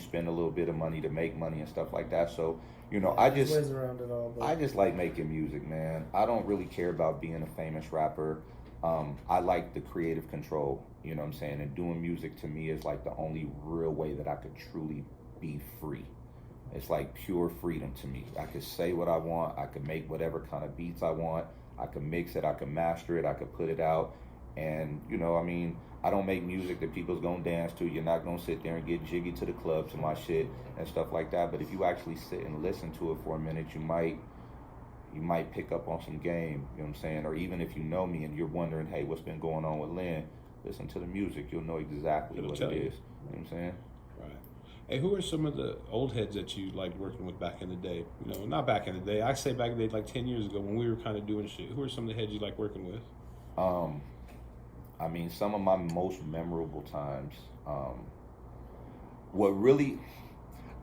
you spend a little bit of money to make money and stuff like that. So, I just ways around it all. But I just like making music, man. I don't really care about being a famous rapper. I like the creative control, you know what I'm saying? And doing music to me is like the only real way that I could truly be free. It's like pure freedom to me. I could say what I want. I could make whatever kind of beats I want. I could mix it. I could master it. I could put it out. And, I don't make music that people's gonna dance to. You're not gonna sit there and get jiggy to the club to my shit and stuff like that. But if you actually sit and listen to it for a minute, you might pick up on some game, you know what I'm saying? Or even if you know me and you're wondering, hey, what's been going on with Len, listen to the music, you'll know exactly what it is. You know what I'm saying? Right. Hey, who are some of the old heads that you liked working with back in the day? Not back in the day. I say back in the day, like 10 years ago when we were kind of doing shit. Who are some of the heads you like working with? Some of my most memorable times, I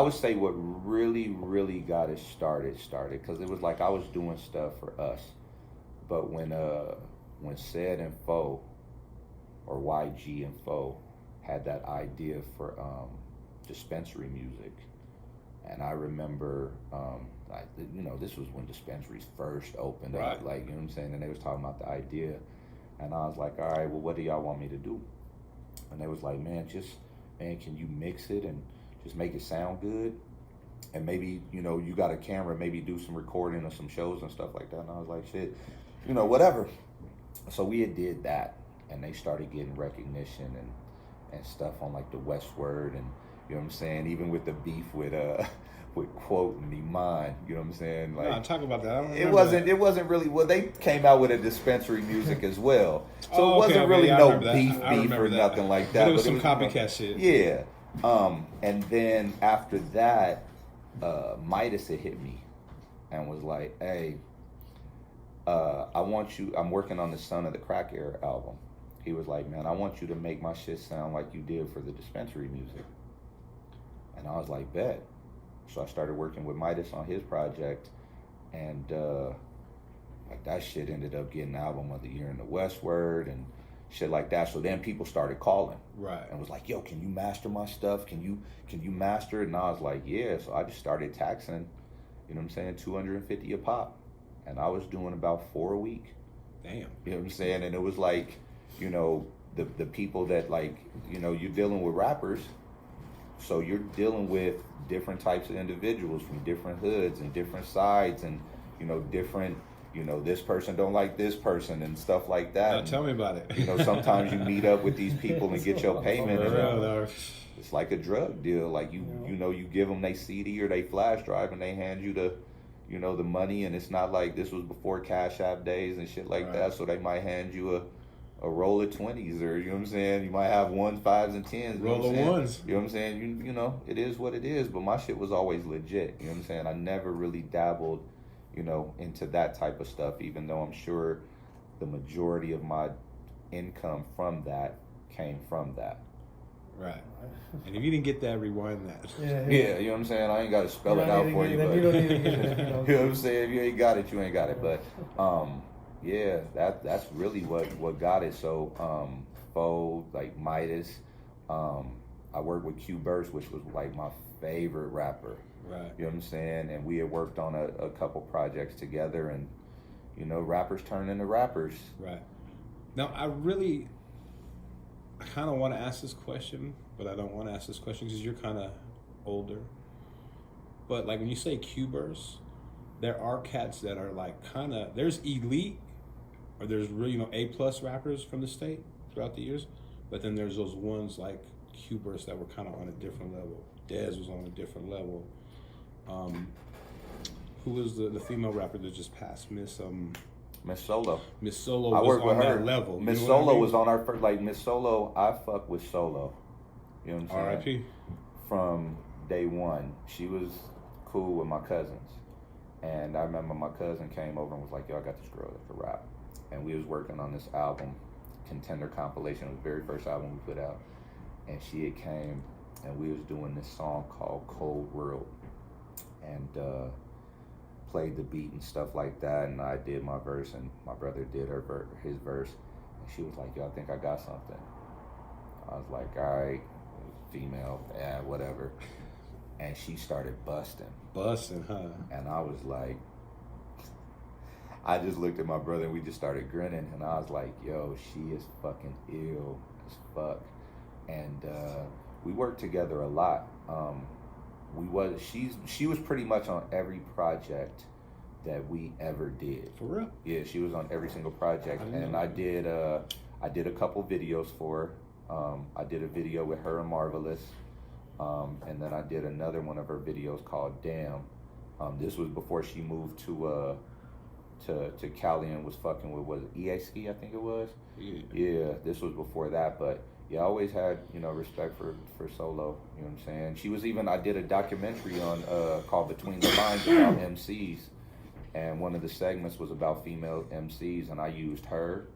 would say what really got it started, because it was like I was doing stuff for us. But when Said and Foe, or YG and Foe, had that idea for dispensary music, and I remember, this was when dispensaries first opened up, like, you know what I'm saying? And they was talking about the idea. And I was like, all right, well, what do y'all want me to do? And they was like, man, can you mix it and just make it sound good? And maybe, you got a camera, maybe do some recording of some shows and stuff like that. And I was like, shit, whatever. So we did that, and they started getting recognition and stuff on like the Westward, and you know what I'm saying, even with the beef with Quote and Iman, you know what I'm saying? Like, no, talk about that. I don't it wasn't really, well, they came out with a dispensary music as well. So it wasn't okay, really yeah, no beef or that. nothing like that. But it was some copycat shit. Yeah. And then after that, Midas had hit me and was like, hey, I'm working on the Son of the Crack Era album. He was like, man, I want you to make my shit sound like you did for the dispensary music. And I was like, bet. So I started working with Midas on his project, and that shit ended up getting Album of the Year in the Westward and shit like that. So then people started calling, right, and was like, yo, can you master my stuff? Can you master it? And I was like, yeah. So I just started taxing, you know what I'm saying, $250 a pop, and I was doing about 4 a week. Damn. You know what I'm saying? And it was like, the people that, like, you're dealing with rappers. So you're dealing with different types of individuals from different hoods and different sides, and different, this person don't like this person and stuff like that. Now, tell me about it. Sometimes you meet up with these people and get your payment. It's like a drug deal. Like you give them their CD or their flash drive, and they hand you the money, and it's not like this was before Cash App days and shit like that. So they might hand you a roll of 20s, or you know what I'm saying, you might have 1s, 5s, and 10s. Roll of ones. You know what I'm saying? It is what it is. But my shit was always legit. You know what I'm saying? I never really dabbled, into that type of stuff. Even though I'm sure the majority of my income from that came from that. Right. And if you didn't get that, rewind that. Yeah, you know what I'm saying? I ain't got to spell it out for you, but you know what I'm saying? If you ain't got it, you ain't got it. But yeah, that's really what got it. So Foe, like Midas, I worked with Q Burst, which was like my favorite rapper. Right. You know what I'm saying? And we had worked on a couple projects together, and rappers turn into rappers. Right. Now I kind of want to ask this question, but I don't want to ask this question because you're kind of older. But like when you say Q Burst, there are cats that are like kind of, there's elite, or there's really, A+ rappers from the state throughout the years, but then there's those ones like Q Burst that were kind of on a different level. Dez was on a different level. Who was the female rapper that just passed? Miss Solo. Miss Solo I was worked on with her. that level. Miss Solo was on our first, like, Miss Solo, I fuck with Solo. You know what I'm saying? R.I.P. From day one. She was cool with my cousins. And I remember my cousin came over and was like, yo, I got this girl that could rap. And we was working on this album, Contender compilation. It was the very first album we put out. And she had came, and we was doing this song called Cold World. And played the beat and stuff like that. And I did my verse, and my brother did his verse. And she was like, yo, I think I got something. I was like, all right. female, yeah, whatever. And she started busting. Busting, huh? And I was like, I just looked at my brother and we just started grinning. And I was like, yo, she is fucking ill as fuck. And we worked together a lot. She was pretty much on every project that we ever did. For real? Yeah, she was on every single project. And I did a couple videos for her. I did a video with her and Marvelous. And then I did another one of her videos called Damn. This was before she moved to Cali and was fucking with, was it EAC, I think it was? Yeah, this was before that, but yeah, I always had, respect for Solo, you know what I'm saying? She was even, I did a documentary on, called Between the Lines about MCs, and one of the segments was about female MCs, and I used her,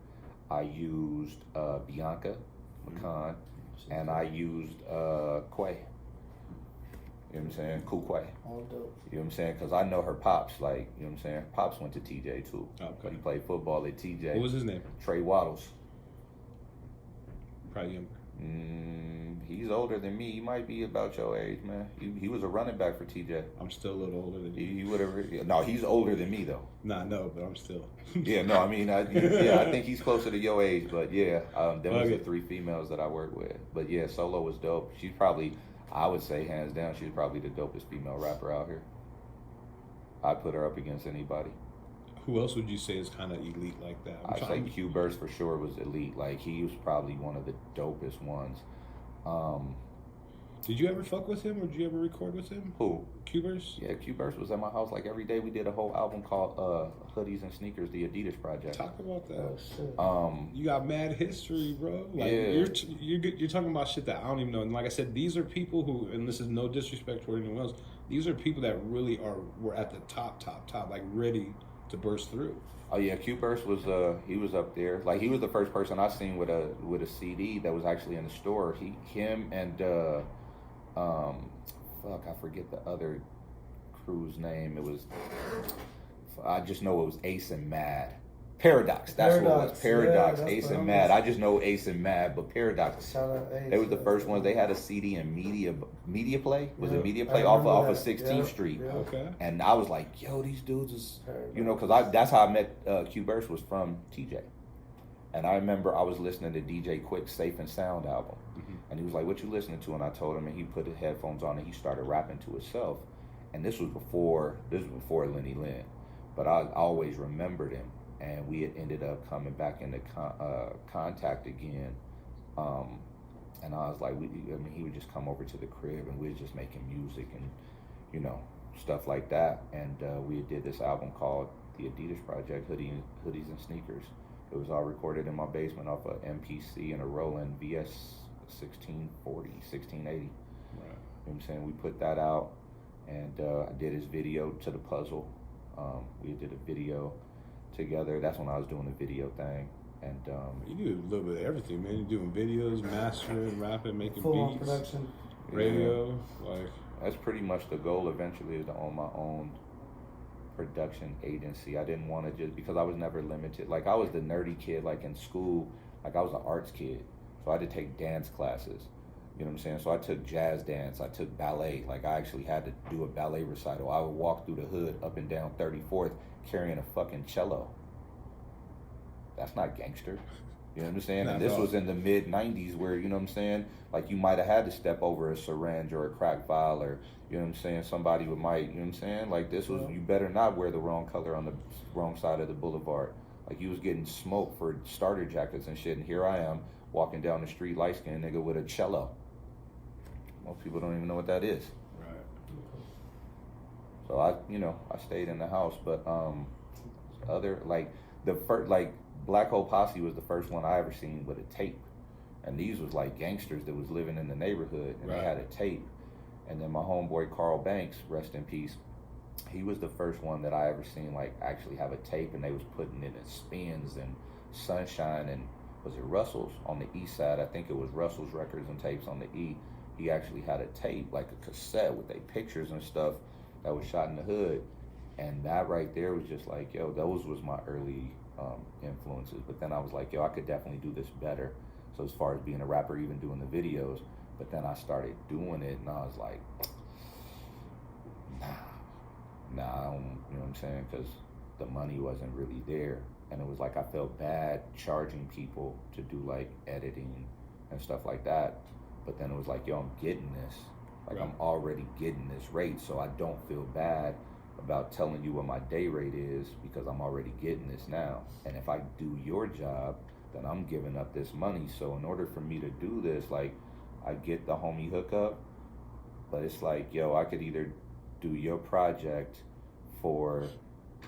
I used Bianca McCon, and I used Quay. You know what I'm saying? Cool Quay. All dope. You know what I'm saying? Because I know her pops, like, you know what I'm saying? Pops went to TJ too. Okay. But he played football at TJ. What was his name? Trey Waddles. Probably younger. He's older than me. He might be about your age, man. He was a running back for TJ. I'm still a little older than you. He would have. No, he's older than me though. Nah, no, but I'm still. Yeah, no, I mean, I think he's closer to your age. But yeah, them was the 3 females that I worked with. But yeah, Solo was dope. She's probably, I would say hands down, she's probably the dopest female rapper out here. I'd put her up against anybody. Who else would you say is kind of elite like that? I'd say Q-Burst for sure was elite. Like, he was probably one of the dopest ones. Did you ever fuck with him, or did you ever record with him? Who? Q-Burst? Yeah, Q-Burst was at my house like every day. We did a whole album called Hoodies and Sneakers, the Adidas Project. Talk about that. Oh, shit. You got mad history, bro. Like, yeah. You're talking about shit that I don't even know. And like I said, these are people who, and this is no disrespect toward anyone else, these are people that really were at the top, like ready to burst through. Oh yeah, Q-Burst was he was up there. Like, he was the first person I seen with a CD that was actually in the store. Him and fuck, I forget the other crew's name. It was, I just know it was Ace and Mad. Paradox, that's what it was. Paradox, yeah, Ace and Mad. I just know Ace and Mad, but Paradox. Shout out Ace. They was the first ones. They had a CD in Media Play. Was it Yeah, Media I Play off remember of that. 16th Yeah, Street? yeah. Okay. And I was like, yo, these dudes is, Paradox. because that's how I met Q-Burst, was from TJ. And I remember I was listening to DJ Quick's Safe and Sound album. Mm-hmm. And he was like, what you listening to? And I told him, and he put his headphones on and he started rapping to himself. And this was before Lenny Lenn. But I always remembered him. And we had ended up coming back into contact again. And I was like, he would just come over to the crib and we were just making music and, stuff like that. And we did this album called The Adidas Project, Hoodies and Sneakers. It was all recorded in my basement off a MPC and a Roland VS 1640, 1680. Right. You know what I'm saying? We put that out, and I did his video to the puzzle. We did a video together. That's when I was doing the video thing. And You do a little bit of everything, man. You're doing videos, mastering, rapping, making Full beats, production. radio, like. that's pretty much the goal eventually, is to own my own production agency. I didn't want to just, because I was never limited. Like, I was the nerdy kid, like in school, like I was an arts kid. So I had to take dance classes. You know what I'm saying? So I took jazz dance, I took ballet. Like, I actually had to do a ballet recital. I would walk through the hood up and down 34th carrying a fucking cello. That's not gangster. You know what I'm saying? Not And this at all. was in the mid 90s where, you know what I'm saying? Like, you might have had to step over a syringe or a crack vial, or, you know what I'm saying? Somebody might, you know what I'm saying? Like, this was, you better not wear the wrong color on the wrong side of the boulevard. Like, you was getting smoked for starter jackets and shit. And here I am walking down the street, light-skinned nigga with a cello. Most people don't even know what that is. Right. So I stayed in the house, but other, like, the first, like, Black Hole Posse was the first one I ever seen with a tape. And these was like gangsters that was living in the neighborhood, and Right. they had a tape. And then my homeboy Carl Banks, rest in peace, he was the first one that I ever seen like actually have a tape, and they was putting it in Spins and Sunshine, and was it Russell's on the east side? I think it was Russell's Records and Tapes on the E. He actually had a tape, like a cassette with their pictures and stuff that was shot in the hood. And that right there was just like, yo, those was my early influences. But then I was like, yo, I could definitely do this better. So as far as being a rapper, even doing the videos, But then I started doing it, and I was like, nah, I don't, you know what I'm saying? Because the money wasn't really there. And it was like I felt bad charging people to do like editing and stuff like that. But then it was like, yo, I'm getting this. Like, Right. I'm already getting this rate, so I don't feel bad about telling you what my day rate is because I'm already getting this now. And if I do your job, then I'm giving up this money. So in order for me to do this, like, I get the homie hookup, but it's like, yo, I could either do your project for,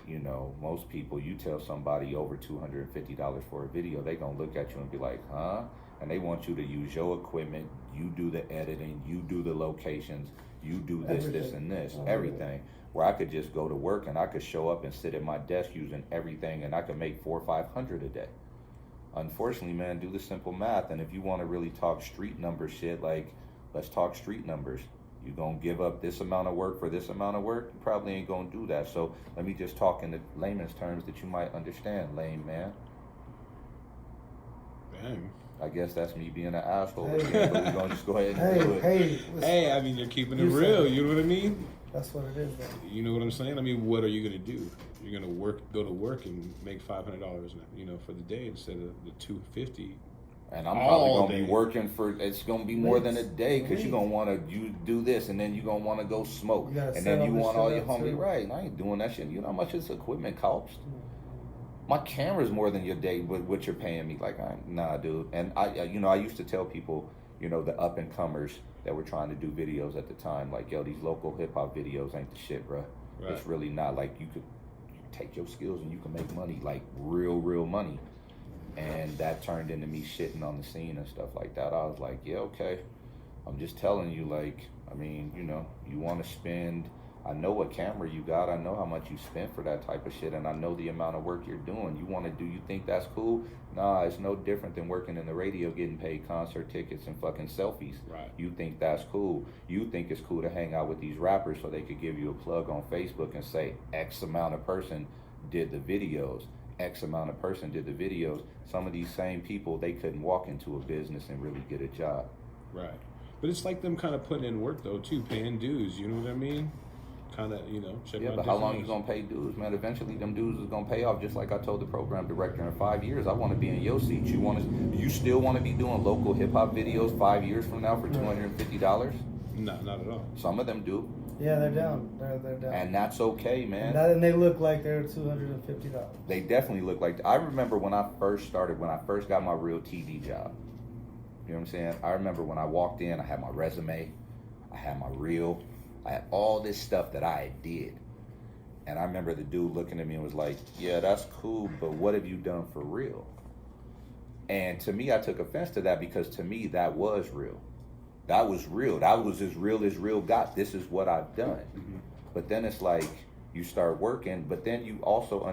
you know, most people, you tell somebody over $250 for a video, they gonna look at you and be like, huh? And they want you to use your equipment, you do the editing, you do the locations, you do this, this, and this, everything. Where I could just go to work and I could show up and sit at my desk using everything and I could make $400 or $500 a day. Unfortunately, man, do the simple math. And if you want to really talk street number shit, like, let's talk street numbers. You gonna give up this amount of work for this amount of work? You probably ain't gonna do that. So let me just talk in the layman's terms that you might understand, lame man. Dang. I guess that's me being an asshole again, but we're gonna just go ahead and do it. Hey, I mean, you're keeping it real. You know what I mean? That's what it is, though. You know what I'm saying? I mean, what are you gonna do? You're gonna go to work and make $500, you know, for the day instead of the $250. And I'm probably gonna be working for. It's gonna be more than a day because you're gonna want to do this, and then you're gonna want to go smoke, and then you want all your homie. Right? I ain't doing that shit. You know how much this equipment costs? My camera's more than your day, but what you're paying me, like, nah, dude. And I used to tell people, you know, the up and comers that were trying to do videos at the time, like, yo, these local hip hop videos ain't the shit, bro. Right. It's really not. Like, you take your skills and you can make money, like real money. And that turned into me shitting on the scene and stuff like that. I was like, yeah, okay. I'm just telling you, like, I mean, you know, you want to spend. I know what camera you got. I know how much you spent for that type of shit, and I know the amount of work you're doing. You think that's cool? Nah, it's no different than working in the radio, getting paid concert tickets and fucking selfies. Right. You think that's cool. You think it's cool to hang out with these rappers so they could give you a plug on Facebook and say X amount of person did the videos. X amount of person did the videos. Some of these same people, they couldn't walk into a business and really get a job. Right. But it's like them kind of putting in work, though, too, paying dues. You know what I mean? Kind of, you know, check. Yeah, but how long you gonna pay dues, man? Eventually, them dues is gonna pay off. Just like I told the program director, in 5 years, I want to be in your seat. You still want to be doing local hip hop videos 5 years from now for $250? No, not at all. Some of them do. Yeah, they're down. They're down. And that's okay, man. And they look like they're $250. They definitely look like. I remember when I first got my real TV job. You know what I'm saying? I remember when I walked in, I had my resume, I had my reel. I had all this stuff that I did. And I remember the dude looking at me and was like, yeah, that's cool, but what have you done for real? And to me, I took offense to that because to me, that was real. That was real. That was as real got. This is what I've done. Mm-hmm. But then it's like, you start working, but then you also